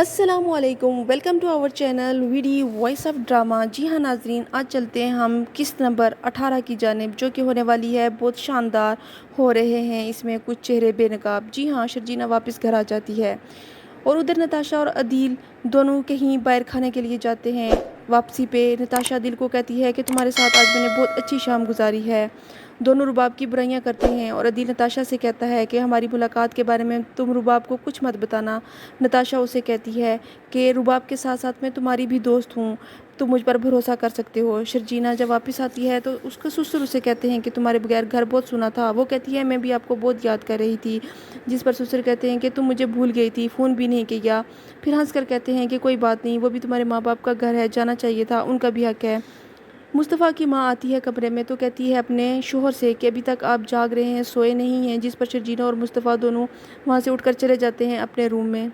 السلام علیکم، welcome to our channel ویڈی وائس آف ڈرامہ۔ جی ہاں ناظرین، آج چلتے ہیں ہم قسط نمبر 18 کی جانب، جو کہ ہونے والی ہے بہت شاندار ہو رہے ہیں اس میں کچھ چہرے بے نقاب۔ جی ہاں، شرجینا واپس گھر آ جاتی ہے اور ادھر نتاشا اور عدیل دونوں کہیں باہر کھانے کے لیے جاتے ہیں۔ واپسی پہ نتاشا عدیل کو کہتی ہے کہ تمہارے ساتھ آج میں نے بہت اچھی شام گزاری ہے۔ دونوں رباب کی برائیاں کرتے ہیں اور عدیل نتاشا سے کہتا ہے کہ ہماری ملاقات کے بارے میں تم رباب کو کچھ مت بتانا۔ نتاشا اسے کہتی ہے کہ رباب کے ساتھ ساتھ میں تمہاری بھی دوست ہوں، تم مجھ پر بھروسہ کر سکتے ہو۔ شرجینا جب واپس آتی ہے تو اس کے سسر اسے کہتے ہیں کہ تمہارے بغیر گھر بہت سونا تھا۔ وہ کہتی ہے میں بھی آپ کو بہت یاد کر رہی تھی، جس پر سسر کہتے ہیں کہ تم مجھے بھول گئی تھی، فون بھی نہیں کیا۔ پھر ہنس کر کہتے ہیں کہ کوئی بات نہیں، وہ بھی تمہارے ماں باپ کا گھر ہے، جانا چاہیے تھا، ان کا بھی حق ہے۔ مصطفیٰ کی ماں آتی ہے کمرے میں تو کہتی ہے اپنے شوہر سے کہ ابھی تک آپ جاگ رہے ہیں، سوئے نہیں ہیں، جس پر شرجینا اور مصطفیٰ دونوں وہاں سے اٹھ کر چلے جاتے ہیں اپنے روم میں۔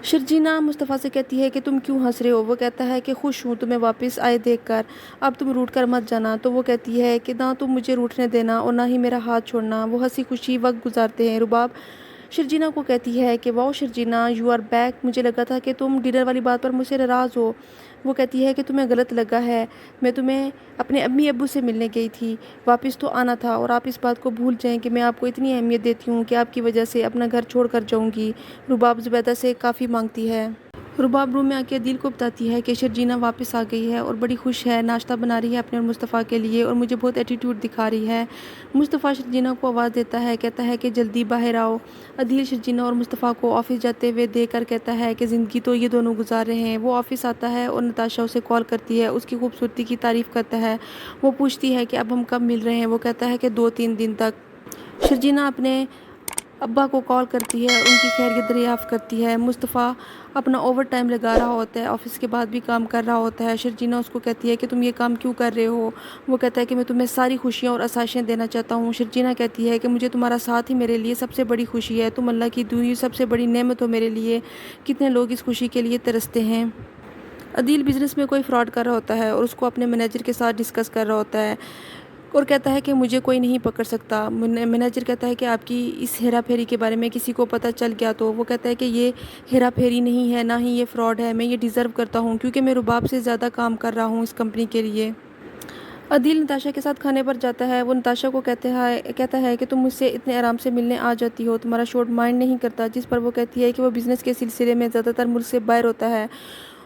شرجینا مصطفیٰ سے کہتی ہے کہ تم کیوں ہنس رہے ہو؟ وہ کہتا ہے کہ خوش ہوں تمہیں واپس آئے دیکھ کر، اب تم روٹھ کر مت جانا۔ تو وہ کہتی ہے کہ نہ تم مجھے روٹھنے دینا اور نہ ہی میرا ہاتھ چھوڑنا۔ وہ ہنسی خوشی وقت گزارتے ہیں۔ رباب شرجینا کو کہتی ہے کہ واؤ شرجینا، یو آر بیک، مجھے لگا تھا کہ تم ڈنر والی بات پر مجھ سے ناراض ہو۔ وہ کہتی ہے کہ تمہیں غلط لگا ہے، میں تمہیں اپنے امی ابو سے ملنے گئی تھی، واپس تو آنا تھا، اور آپ اس بات کو بھول جائیں کہ میں آپ کو اتنی اہمیت دیتی ہوں کہ آپ کی وجہ سے اپنا گھر چھوڑ کر جاؤں گی۔ رباب زبیدہ سے کافی مانگتی ہے۔ رباب روم میں آ کے عدیل کو بتاتی ہے کہ شرجینا واپس آ گئی ہے اور بڑی خوش ہے، ناشتہ بنا رہی ہے اپنے اور مصطفیٰ کے لیے اور مجھے بہت ایٹیٹیوڈ دکھا رہی ہے۔ مصطفیٰ شرجینا کو آواز دیتا ہے، کہتا ہے کہ جلدی باہر آؤ۔ عدیل شرجینا اور مصطفیٰ کو آفس جاتے ہوئے دیکھ کر کہتا ہے کہ زندگی تو یہ دونوں گزار رہے ہیں۔ وہ آفس آتا ہے اور نتاشا اسے کال کرتی ہے، اس کی خوبصورتی کی تعریف کرتا ہے۔ وہ پوچھتی ہے کہ اب ہم کب مل رہے ہیں؟ وہ کہتا ہے کہ 2-3 دن تک۔ شرجینا اپنے ابا کو کال کرتی ہے اور ان کی خیریت دریافت کرتی ہے۔ مصطفیٰ اپنا اوور ٹائم لگا رہا ہوتا ہے، آفس کے بعد بھی کام کر رہا ہوتا ہے۔ شرجینا اس کو کہتی ہے کہ تم یہ کام کیوں کر رہے ہو؟ وہ کہتا ہے کہ میں تمہیں ساری خوشیاں اور آسائشیں دینا چاہتا ہوں۔ شرجینا کہتی ہے کہ مجھے تمہارا ساتھ ہی میرے لیے سب سے بڑی خوشی ہے، تم اللہ کی دی ہوئی سب سے بڑی نعمت ہو میرے لیے، کتنے لوگ اس خوشی کے لیے ترستے ہیں۔ عدیل بزنس میں کوئی فراڈ کر رہا ہوتا ہے اور اس کو اپنے مینیجر کے ساتھ ڈسکس کر رہا ہوتا ہے اور کہتا ہے کہ مجھے کوئی نہیں پکڑ سکتا۔ مینیجر کہتا ہے کہ آپ کی اس ہیرا پھیری کے بارے میں کسی کو پتہ چل گیا تو؟ وہ کہتا ہے کہ یہ ہیرا پھیری نہیں ہے، نہ ہی یہ فراڈ ہے، میں یہ ڈیزرو کرتا ہوں کیونکہ میں رباب سے زیادہ کام کر رہا ہوں اس کمپنی کے لیے۔ عدیل نتاشا کے ساتھ کھانے پر جاتا ہے۔ وہ نتاشا کو کہتا ہے کہ تم مجھ سے اتنے آرام سے ملنے آ جاتی ہو، تمہارا شوٹ مائنڈ نہیں کرتا، جس پر وہ کہتی ہے کہ وہ بزنس کے سلسلے میں زیادہ تر ملک سے باہر ہوتا ہے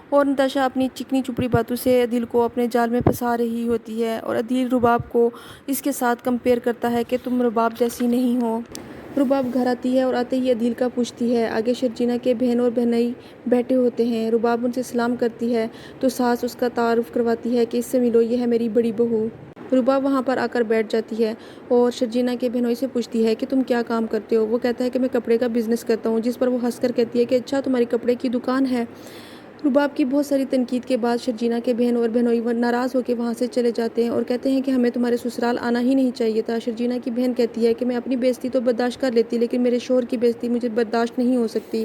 اور نتاشا اپنی چکنی چپڑی باتوں سے عدیل کو اپنے جال میں پھنسا رہی ہوتی ہے اور عدیل رباب کو اس کے ساتھ کمپیئر کرتا ہے کہ تم رباب جیسی نہیں ہو۔ رباب گھر آتی ہے اور آتے ہی عدیل کا پوچھتی ہے۔ آگے شرجینا کے بہن اور بہنوئی بیٹھے ہوتے ہیں۔ رباب ان سے سلام کرتی ہے تو ساس اس کا تعارف کرواتی ہے کہ اس سے ملو، یہ ہے میری بڑی بہو۔ رباب وہاں پر آ کر بیٹھ جاتی ہے اور شرجینا کے بہنوئی سے پوچھتی ہے کہ تم کیا کام کرتے ہو؟ وہ کہتا ہے کہ میں کپڑے کا بزنس کرتا ہوں، جس پر وہ ہنس کر کہتی ہے کہ اچھا تمہاری کپڑے کی دکان ہے۔ رباب کی بہت ساری تنقید کے بعد شرجینا کے بہن اور بہنوئی ناراض ہو کے وہاں سے چلے جاتے ہیں اور کہتے ہیں کہ ہمیں تمہارے سسرال آنا ہی نہیں چاہیے تھا۔ شرجینا کی بہن کہتی ہے کہ میں اپنی بےعزتی تو برداشت کر لیتی، لیکن میرے شوہر کی بےعزتی مجھے برداشت نہیں ہو سکتی۔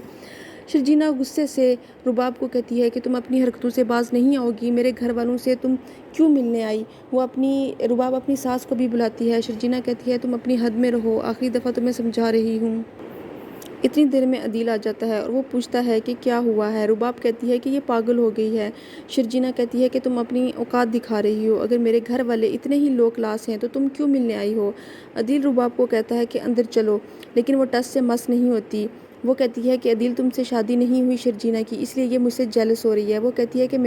شرجینا غصے سے رباب کو کہتی ہے کہ تم اپنی حرکتوں سے باز نہیں آؤ گی، میرے گھر والوں سے تم کیوں ملنے آئی؟ رباب اپنی ساس کو بھی بلاتی ہے۔ شرجینا کہتی ہے تم اپنی حد میں رہو، آخری دفعہ تمہیں سمجھا رہی ہوں۔ اتنی دیر میں عدیل آ جاتا ہے اور وہ پوچھتا ہے کہ کیا ہوا ہے؟ رباب کہتی ہے کہ یہ پاگل ہو گئی ہے۔ شرجینا کہتی ہے کہ تم اپنی اوقات دکھا رہی ہو، اگر میرے گھر والے اتنے ہی لو کلاس ہیں تو تم کیوں ملنے آئی ہو؟ عدیل رباب کو کہتا ہے کہ اندر چلو، لیکن وہ ٹس سے مس نہیں ہوتی۔ وہ کہتی ہے کہ عدیل تم سے شادی نہیں ہوئی شرجینا کی، اس لیے یہ مجھ سے جیلس ہو رہی ہے۔ وہ کہتی ہے کہ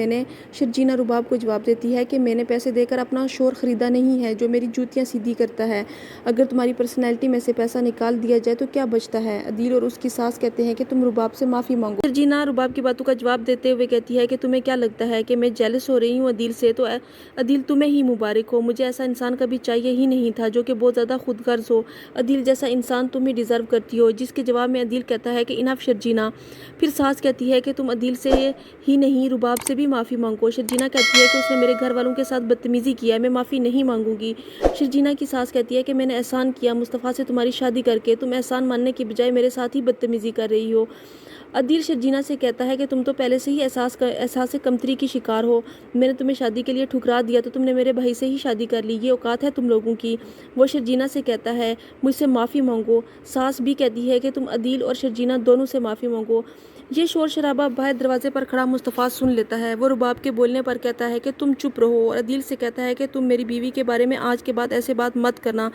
شرجینا رباب کو جواب دیتی ہے کہ میں نے پیسے دے کر اپنا شوہر خریدا نہیں ہے جو میری جوتیاں سیدھی کرتا ہے، اگر تمہاری پرسنالٹی میں سے پیسہ نکال دیا جائے تو کیا بچتا ہے؟ عدیل اور اس کی ساس کہتے ہیں کہ تم رباب سے معافی مانگو۔ شرجینا رباب کی باتوں کا جواب دیتے ہوئے کہتی ہے کہ تمہیں کیا لگتا ہے کہ میں جیلس ہو رہی ہوں عدیل سے؟ تو عدیل تمہیں ہی مبارک ہو، مجھے ایسا انسان کبھی چاہیے ہی نہیں تھا جو کہ بہت زیادہ خود غرض ہو، عدیل جیسا انسان تم ہی ڈیزرو کرتی ہو۔ جس کے جواب میں عدیل کہتا ہے کہ انف شرجینا۔ پھر ساس کہتی ہے کہ تم عدیل سے ہی نہیں رباب سے بھی معافی مانگو۔ شرجینا کہتی ہے کہ اس نے میرے گھر والوں کے ساتھ بدتمیزی کیا ہے، میں معافی نہیں مانگوں گی۔ شرجینا کی ساس کہتی ہے کہ میں نے احسان کیا مصطفیٰ سے تمہاری شادی کر کے، تم احسان ماننے کی بجائے میرے ساتھ ہی بدتمیزی کر رہی ہو۔ عدیل شرجینا سے کہتا ہے کہ تم تو پہلے سے ہی احساس کمتری کی شکار ہو، میں نے تمہیں شادی کے لیے ٹھکرا دیا تو تم نے میرے بھائی سے ہی شادی کر لی، یہ اوقات ہے تم لوگوں کی۔ وہ شرجینا سے کہتا ہے مجھ سے معافی مانگو۔ ساس بھی کہتی ہے کہ تم عدیل اور شرجینا دونوں سے معافی مانگو۔ یہ شور شرابہ باہر دروازے پر کھڑا مصطفیٰ سن لیتا ہے۔ وہ رباب کے بولنے پر کہتا ہے کہ تم چپ رہو، اور عدیل سے کہتا ہے کہ تم میری بیوی کے بارے میں آج کے بعد ایسے بات مت کرنا۔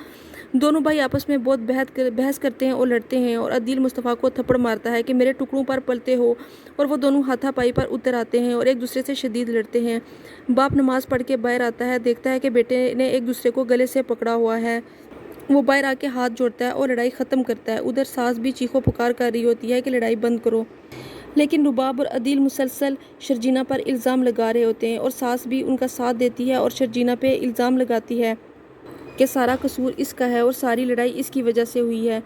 دونوں بھائی آپس میں بہت بحث کرتے ہیں اور لڑتے ہیں، اور عدیل مصطفیٰ کو تھپڑ مارتا ہے کہ میرے ٹکڑوں پر پلتے ہو، اور وہ دونوں ہاتھا پائی پر اتر آتے ہیں اور ایک دوسرے سے شدید لڑتے ہیں۔ باپ نماز پڑھ کے باہر آتا ہے، دیکھتا ہے کہ بیٹے نے ایک دوسرے کو گلے سے پکڑا ہوا ہے۔ وہ باہر آ کے ہاتھ جوڑتا ہے اور لڑائی ختم کرتا ہے۔ ادھر ساس بھی چیخو پکار کر رہی ہوتی ہے کہ لڑائی بند کرو، لیکن رباب اور عدیل مسلسل شرجینا پر الزام لگا رہے ہوتے ہیں، اور ساس بھی ان کا ساتھ دیتی ہے اور شرجینا پہ الزام لگاتی ہے کہ سارا قصور اس کا ہے اور ساری لڑائی اس کی وجہ سے ہوئی ہے۔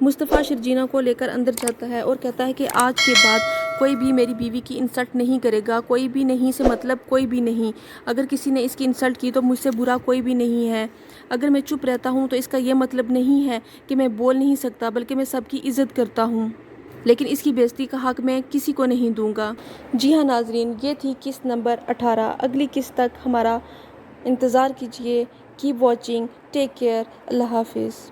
مصطفیٰ شرجینا کو لے کر اندر جاتا ہے اور کہتا ہے کہ آج کے بعد کوئی بھی میری بیوی کی انسلٹ نہیں کرے گا، کوئی بھی نہیں سے مطلب کوئی بھی نہیں۔ اگر کسی نے اس کی انسلٹ کی تو مجھ سے برا کوئی بھی نہیں ہے۔ اگر میں چپ رہتا ہوں تو اس کا یہ مطلب نہیں ہے کہ میں بول نہیں سکتا، بلکہ میں سب کی عزت کرتا ہوں، لیکن اس کی بے عزتی کا حق میں کسی کو نہیں دوں گا۔ جی ہاں ناظرین، یہ تھی قسط نمبر 18۔ اگلی قسط تک ہمارا انتظار کیجیے۔ کیپ واچنگ، ٹیک کیئر، اللہ حافظ۔